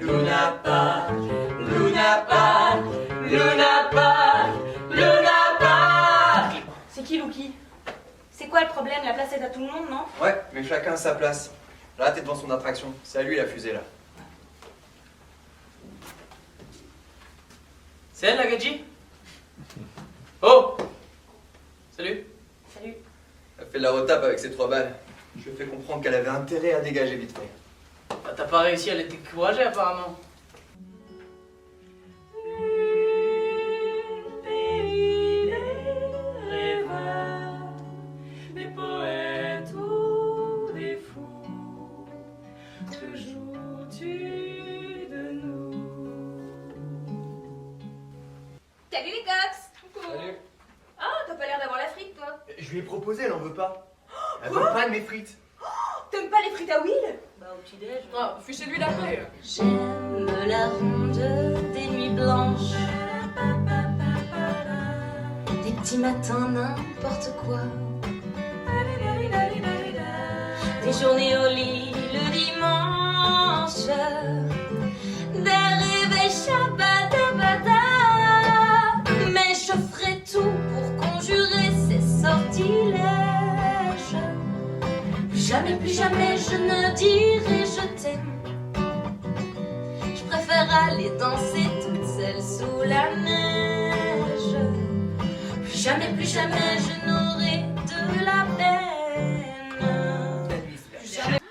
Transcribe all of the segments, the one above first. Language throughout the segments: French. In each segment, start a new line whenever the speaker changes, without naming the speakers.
Luna Park, Luna Park, Luna Park, Luna Park.
C'est qui Lucky? C'est quoi le problème? La place est à tout le monde, non?
Ouais, mais chacun a sa place. Là, t'es devant son attraction. C'est à lui la fusée, là.
C'est elle la gadji? Oh! Salut.
Salut.
Elle fait de la retape avec ses 3 balles. Je lui ai fait comprendre qu'elle avait intérêt à dégager vite fait.
Bah, t'as pas réussi à les décourager apparemment.
Des poètes ou des fous, que joues-tu de nous?
Salut les cox!
Salut.
Oh, t'as pas l'air d'avoir la frite, toi.
Je lui ai proposé, elle en veut pas. Elle veut pas de mes frites.
T'aimes pas les frites à Will?
Bah au petit-déj.
Ah, fichez-lui l'après.
J'aime la ronde des nuits blanches, des petits matins n'importe quoi, des journées au lit le dimanche, des réveils shabadabada. Mais je ferai tout pour conjurer ces sortilèges. Plus jamais je ne dirai je t'aime. Je préfère aller danser toute seule sous la neige. Plus jamais je n'aurai de la peine. Plus jamais.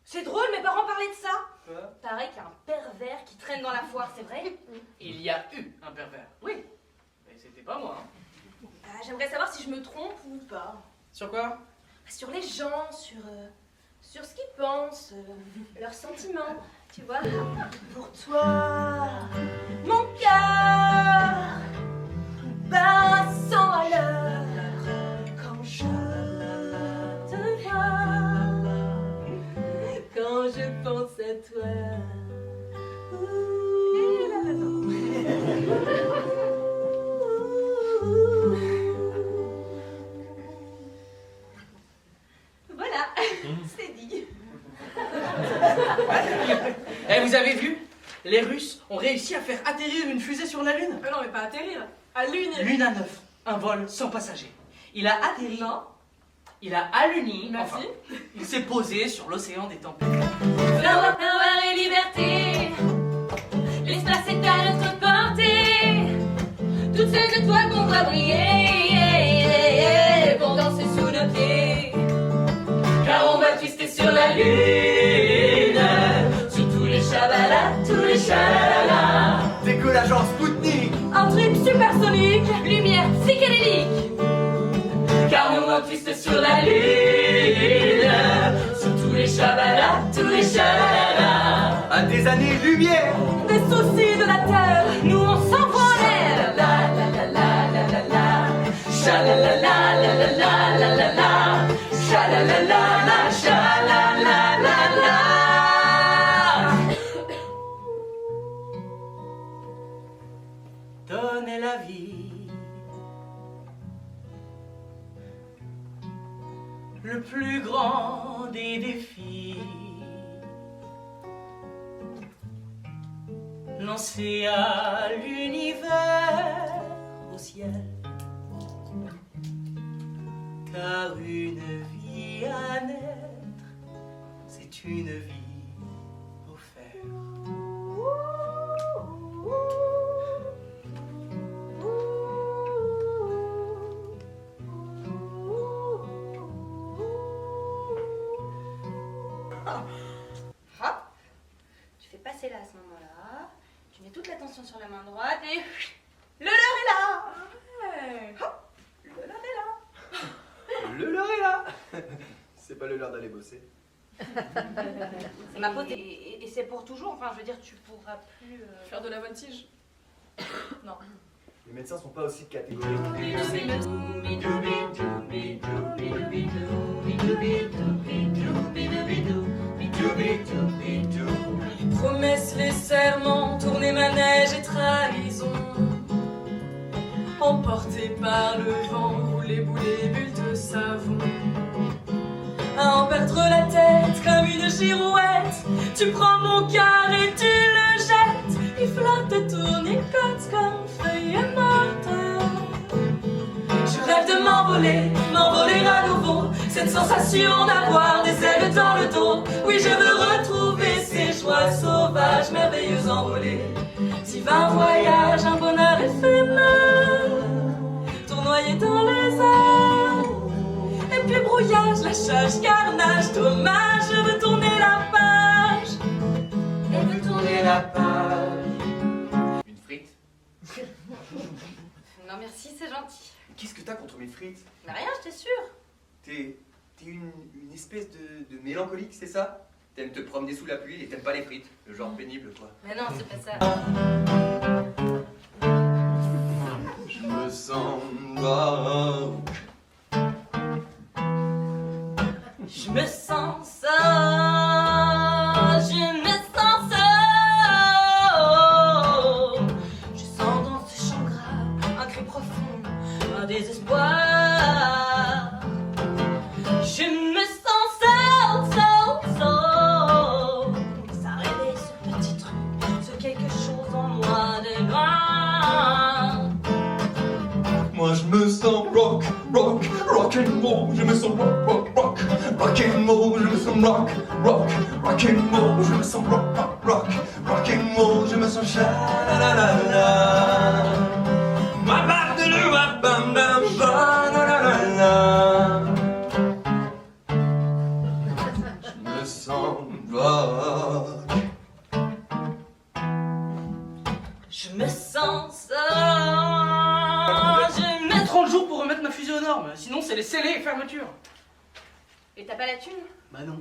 C'est drôle, mes parents parlaient de ça.
Quoi?
Pareil qu'il y a un pervers qui traîne dans la foire, c'est vrai?
Il y a eu un pervers. Oui. Mais c'était pas moi. Hein.
J'aimerais savoir si je me trompe ou pas.
Sur quoi?
Sur les gens, sur ce qu'ils pensent, leurs sentiments, tu vois. Pour toi, mon cœur bat à 100 à l'heure quand je te vois, quand je pense à toi. Voilà, c'est dit.
Eh, vous avez vu? Les Russes ont réussi à faire atterrir une fusée sur la Lune.
Non, mais pas atterrir, à l'une.
Luna 9, un vol sans passagers. Il a atterri.
Non.
Il a alluni.
Merci.
Enfin, il s'est posé sur l'océan des tempêtes.
Flower, power et liberté, l'espace est à notre portée. Toutes ces étoiles qu'on voit briller pour danser sous nos pieds. Car on va twister sur la lune, sur tous les chabalas, tous les chalalala.
Décollage en Spoutnik.
Un trip supersonique, lumière psychédélique. Car nous on twiste sur la lune, sur tous les chabalas, tous les chalalala.
À des années-lumière.
Des soucis de la terre, nous on s'envoie en l'air. La la la la la la la, shalalala la la la la la la, shalalala la shalalala la.
Donnez la vie, le plus grand des défis. Lancé à l'univers, au ciel. Car une vie à naître, c'est une vie offerte.
Hop, tu fais passer là à ce moment-là, tu mets toute l'attention sur la main droite et le leurre est là. Ouais. Hop, le leurre est là.
Le leurre est là. C'est pas le leurre d'aller bosser.
C'est ma faute et c'est pour toujours. Enfin, je veux dire, tu pourras plus
Faire de la voltige? Non.
Les médecins sont pas aussi catégoriques.
Les promesses, les serments, tourner manège et trahison. Emporté par le vent, rouler boulet, bulles de savon. À en perdre la tête comme une girouette, tu prends mon cœur et tu le m'envoler, m'envoler à nouveau. Cette sensation d'avoir des ailes dans le dos. Oui, je veux retrouver ces joies sauvages, merveilleuses envolées. Si un voyage, un bonheur éphémère, tournoyer dans les airs. Et puis brouillage, lâchage, carnage, dommage, je veux tourner la page.
Elle veut tourner la page.
Une frite?
Non merci, c'est gentil.
Qu'est-ce que t'as contre mes frites?
Mais rien, je t'assure.
T'es une espèce de mélancolique, c'est ça? T'aimes te promener sous la pluie et t'aimes pas les frites. Le genre pénible, quoi.
Mais non, c'est pas ça.
Je me sens rock.
Je me sens seule, je me sens seule. Je sens dans ce chant grave un cri profond, un désespoir. Je me sens seule, seule, seule. Ça réveille ce petit truc, ce quelque chose en moi de loin.
Moi je me sens rock, rock, rock and roll. Je me sens rock, rock, rock, rock and roll. Je me sens rock, rock, rock and roll. Je me sens rock, rock, rock, rock and roll. Je me sens cha la la la la. Ma bam de le bam bam bam la la la la. Je me sens rock.
Je me sens seule.
30 jours pour remettre ma fusée aux normes, sinon c'est les scellés et fermeture.
Et t'as pas la thune?
Bah non.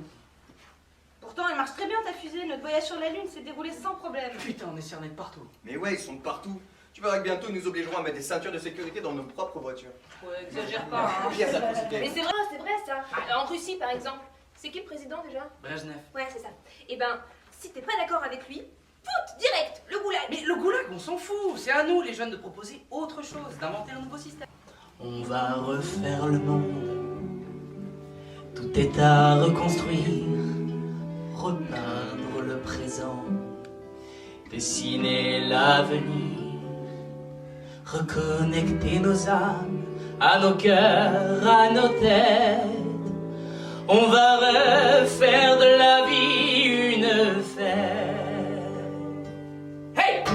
Pourtant, elle marche très bien ta fusée. Notre voyage sur la Lune s'est déroulé sans problème.
Putain, on est cerné de partout.
Mais ouais, ils sont de partout. Tu verras que bientôt ils nous obligeront à mettre des ceintures de sécurité dans nos propres voitures.
Ouais, exagère pas, hein.
Bien ça, c'est bien.
Mais c'est vrai ça. En Russie, par exemple, c'est qui le président déjà?
Brejnev.
Ouais, c'est ça. Et ben, si t'es pas d'accord avec lui, pout, direct, le goulag.
Mais le goulag, on s'en fout. C'est à nous, les jeunes, de proposer autre chose, d'inventer un nouveau système.
On va refaire le monde, tout est à reconstruire, repeindre le présent, dessiner l'avenir, reconnecter nos âmes à nos cœurs, à nos têtes. On va refaire de la vie une fête. Hey!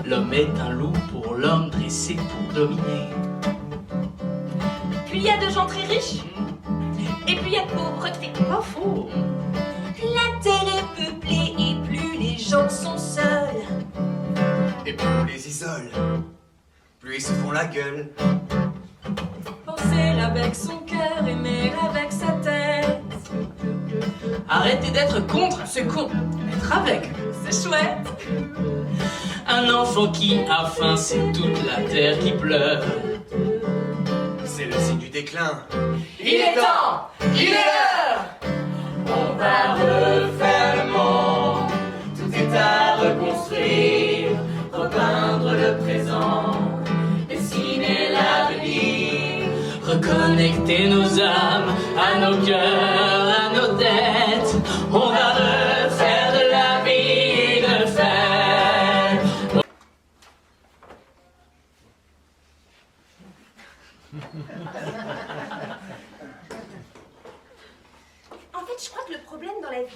L'homme est un loup pour l'homme dressé pour dominer.
Plus il y a de gens très riches, et plus il y a de pauvreté.
Pas faux.
La terre est peuplée, et plus les gens sont seuls.
Et plus on les isole, plus ils se font la gueule.
Penser avec son cœur, aimer avec sa tête.
Arrêtez d'être contre, c'est con. Être avec,
C'est chouette.
Un enfant qui a faim, c'est toute la terre qui pleure.
C'est le signe du déclin.
il est temps, il est l'heure.
On va refaire le monde, tout est à reconstruire, repeindre le présent, dessiner l'avenir, reconnecter nos âmes à nos cœurs, à nos têtes. On va refaire de la vie une fête.
En fait, je crois que le problème dans la vie,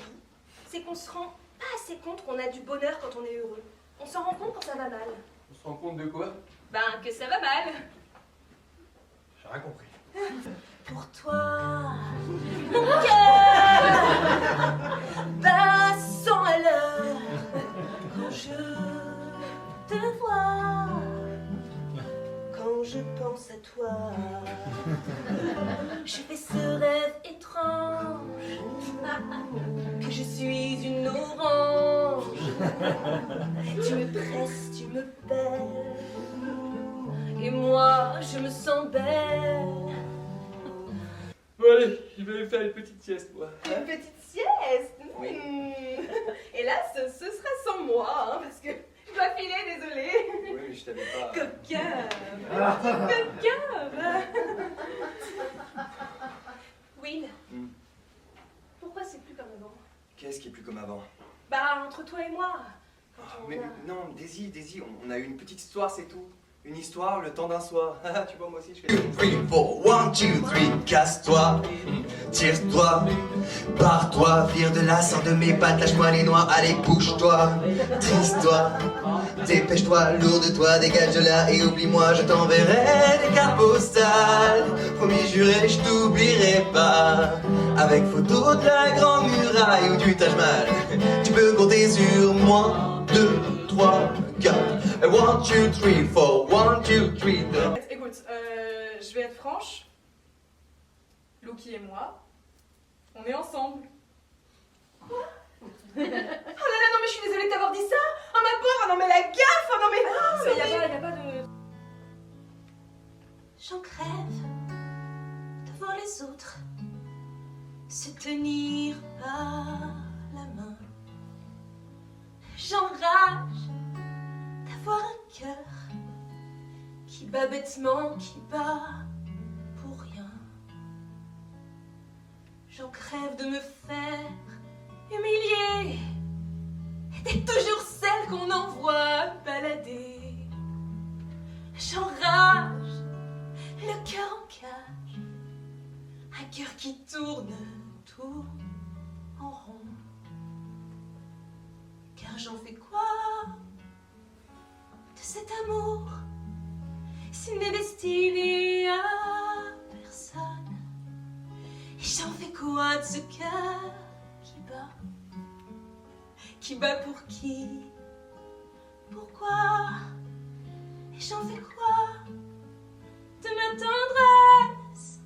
c'est qu'on se rend pas assez compte qu'on a du bonheur quand on est heureux. On s'en rend compte quand ça va mal.
On se rend compte de quoi?
Ben, que ça va mal.
J'ai rien compris.
Pour toi, mon cœur bat sans à l'heure quand je te vois, quand je pense à toi. Je fais ce rêve étrange que je suis une orange. Tu me presses, tu me belles, et moi je me sens belle.
Bon allez, je vais aller faire une petite sieste moi.
Une petite sieste.
Oui.
Hélas, ce sera sans moi, hein, parce que je dois filer, désolée.
Oui, mais je t'avais pas...
Coquin. Coquin. Will,
Hmm.
pourquoi c'est plus comme avant?
Qu'est-ce qui est plus comme
avant.
Bah, entre toi et moi. Quand
Ah,
on
mais
a-
non, Daisy, on a eu une petite histoire, c'est tout. Une histoire, le temps d'un soir. Tu vois, moi aussi, je fais...
3, 4, 1, 2, 3, casse-toi, tire-toi, barre-toi, vire de là, sors de mes pattes, lâche-moi les noix, allez, bouge-toi, triste-toi, dépêche-toi, lourd de toi, dégage de là et oublie-moi, je t'enverrai des cartes postales, promis juré, je t'oublierai pas, avec photo de la grande muraille ou du Taj Mahal, tu peux compter sur moi, 2, 3, 4, 1, 2, 3, 4, 1, 2, 3, 4.
Écoute, je vais être franche. Loki et moi, on est ensemble. Quoi? Oh là là, non mais je suis désolée de t'avoir dit ça. Oh ma pauvre, non mais la gaffe, oh non mais... y a pas de...
J'en crève de voir les autres se tenir par la main. J'enrage d'avoir un cœur qui bat bêtement, qui bat pour rien. J'en crève de me faire humilier, d'être toujours celle qu'on envoie balader. J'enrage, le cœur en cage, un cœur qui tourne en rond. Car j'en fais quoi de cet amour s'il n'est destiné à personne? Et j'en fais quoi de ce cœur qui bat pour qui? Pourquoi? Et j'en fais quoi de ma tendresse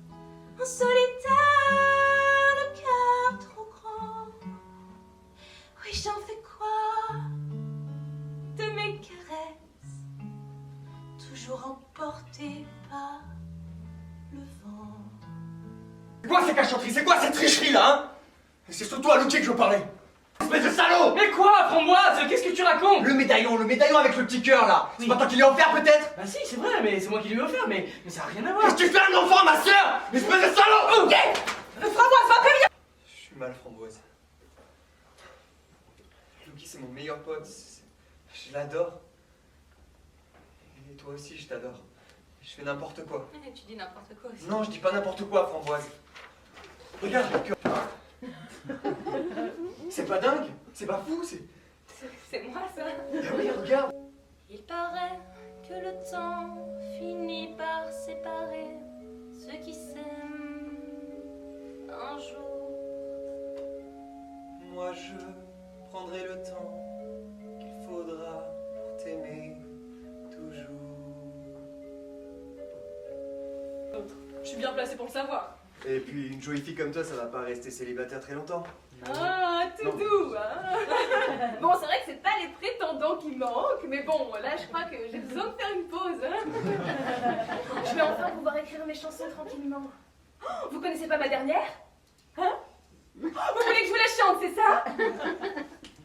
en solitaire, le cœur trop grand? Oui, j'en fais quoi de mes caresses, toujours emportées par le vent?
C'est quoi ces cachotteries? C'est quoi cette tricherie là, hein? Et c'est surtout à Loki que je veux parler. Espèce de salaud!
Mais quoi, Framboise? Qu'est-ce que tu racontes?
Le médaillon avec le petit cœur là! C'est pas toi qui l'as offert peut-être?
Bah si, c'est vrai, mais c'est moi qui lui ai offert, mais ça a rien à voir.
Qu'est-ce que tu fais à un enfant, ma soeur? Espèce de salaud!
Framboise, va prévenir.
Je suis mal, Framboise. Loki, c'est mon meilleur pote. Je l'adore. Et toi aussi, je t'adore. Je fais n'importe quoi.
Tu dis n'importe quoi aussi.
Non, je dis pas n'importe quoi, Framboise. Regarde le cœur. C'est pas dingue? C'est pas fou?
C'est moi ça.
Ah oui, regarde.
Il paraît que le temps finit par séparer ceux qui s'aiment un jour.
Moi, je prendrai le temps qu'il faudra pour t'aimer toujours.
Je suis bien placée pour le savoir.
Et puis, une jolie fille comme toi, ça va pas rester célibataire très longtemps.
Ah, tout doux, hein. Bon, c'est vrai que c'est pas les prétendants qui manquent, mais bon, là, je crois que j'ai besoin de faire une pause, hein. Je vais enfin pouvoir écrire mes chansons tranquillement. Oh, vous connaissez pas ma dernière? Hein? Vous voulez que je vous la chante, c'est ça?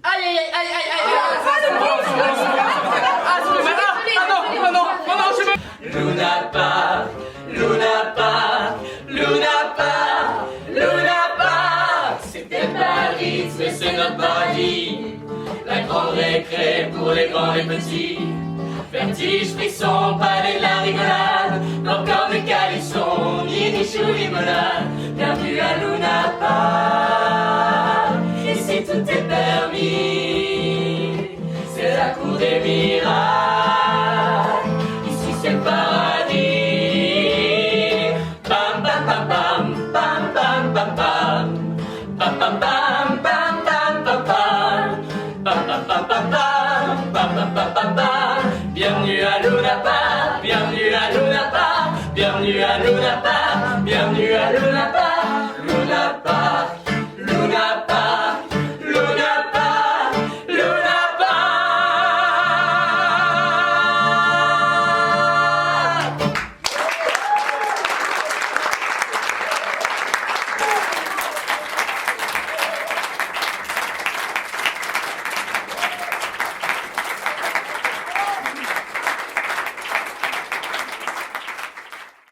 Aïe aïe aïe aïe aïe aïe! Ah, c'est pas non, je veux... Luna Park, Luna Park, Luna Park, Luna Park. C'était Paris, c'est notre paradis. La grande récré pour les grands et petits. Vertige, frisson, palais, la rigolade. Encore des calissons, ni chou, limonade. Bienvenue à Luna Park. Ici tout est permis. C'est la cour des miracles. Ici c'est le paradis. Bam bam bam bam bam bam bam bam. Bam bam bam bam bam bam bam. Bam bam bam bam bam bam bam bam bam. Bienvenue à Luna Park, bienvenue à Luna Park, bienvenue à Luna Park, bienvenue à Luna Park.